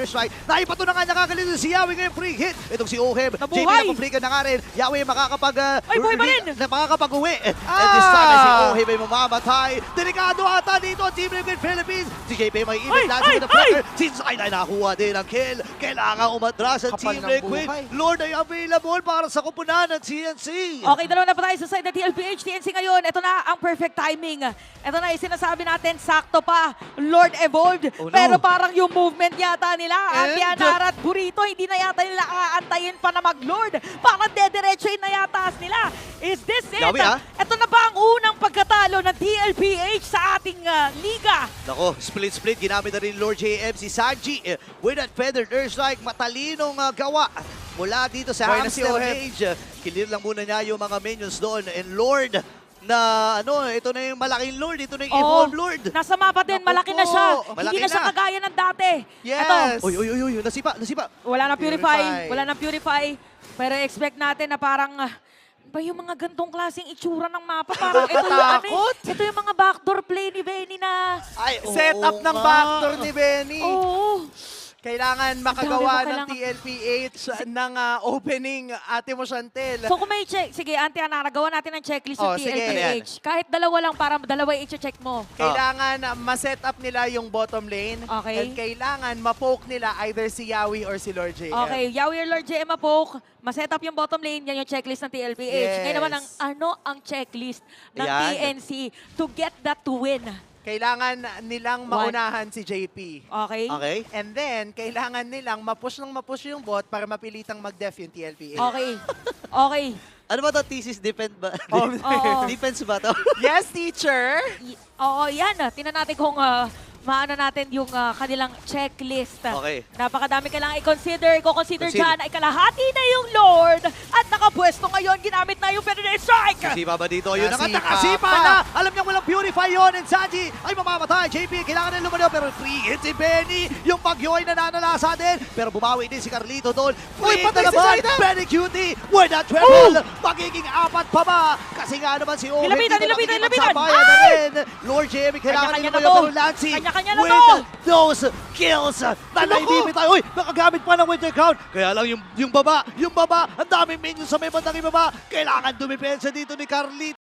Earthstrike. Naipato na nga nakakalito si Yawi ngayon free hit. Itong si Oheb. Nabuhay! JP na komplika na nga rin. Yawi Ay, buhay pa rin! makakapag-uwi. And this time ay si Oheb ay mamamatay. Delikado ata dito ang Team Liquid Philippines. Si JP may event last with the blocker. Si Zayn ay nakuha din ang kill. Kailangan umatras ang Kapal Team ng Liquid. buhay. Lord ay available para sa kupunan ng TNC. Okay, dalawa na pa tayo sa side ng TLPH, TNC ngayon. Ito na ang perfect timing. Ito na yung sinasabi natin, sakto pa. Lord evolved. Oh, no. Pero parang yung movement yata nila, And- Antianara at Burrito, hindi na yata nila aantayin pa na mag-Lord. Parang dediretsoin na yata sila. Is this it? Yawi, ah. Ito na ba ang unang pagkatalo ng TLPH sa ating liga? Nako, split-split. Ginamit na rin Lord JM si Sanji with that feathered Earthstrike. Matalinong gawa mula dito sa Buhay na si Hamster Oheb. Cage. Kilir lang muna niya yung mga minions doon. And Lord, na ito na yung malaking Lord. Ito na yung Evolve Lord. Nasa mapa din, Naku malaki na po. siya. Malaki Hindi na siya na. kagaya ng dati. Yes! Ito, Uy, uy, uy, uy, nasipa. wala nang purify. Purify. Wala nang purify. Pero expect natin na parang ba yung mga gantong klaseng itsura ng mapa? Parang ito yung, Nakatakot. ito yung mga backdoor play ni Benny na... Ay, Setup ng backdoor ni Benny. Oo. Kailangan Ang makagawa dami mo ng TLPH ng opening, Ate Mo Chantel. So kung may check, sige, Auntie Anara, gawa natin ng checklist ng Oh, sige. TLPH. Kahit dalawa lang, para dalawa i-check mo. Kailangan ma-set up nila yung bottom lane. Okay. And kailangan ma-poke nila either si Yawi or si Lord JM. Okay, Yawi or Lord JM Poke, ma-set up yung bottom lane, yan yung checklist ng TLPH. Yes. Ngayon naman, ang checklist ng Ayan. TNC to get that to win? Kailangan nilang maunahan si JP. Okay? Okay. And then, kailangan nilang ma-push yung bot para mapilitang mag-def yung TLPH. Okay. Okay. Ano ba to? Thesis defense ba? Oo. Defense ba to? Yes, teacher! Oo, yan. Tingnan natin kung maano natin yung kanilang checklist. Okay. Napakadami kailangan i-consider. Consider Consider. dyan ay kalahati na yung Lord. At nakapwesto ngayon, ginamit na yung Federal Strike. Sipa ba dito? Yun ang Nasipa nakasipa pa. na. Alam niya walang purify yun. And Sanji ay mamamatay. JP, kailangan na lumano. Pero free hit si Benny. Yung bagyo ay nananalasa din. Pero bumawi din si Carlito doon. Free hit patay na si naman. Zaida. Benny Cutie with a triple. Magiging apat pa ba? Kasi nga naman si Owen. Nilapitan, dito nilapitan, nakikipagsabayan nilapitan. na Ay! rin. Lord JM, kailangan Kanya-kanya nila na kayo. to. Pero Lancy Kanya-kanya na with to. those kills. Nalaibibit tayo. Uy, nakagamit pa ng winter count. Kaya lang yung baba, ang daming minions sa may bandang ibaba. Kailangan dumipensa dito ni Carlito.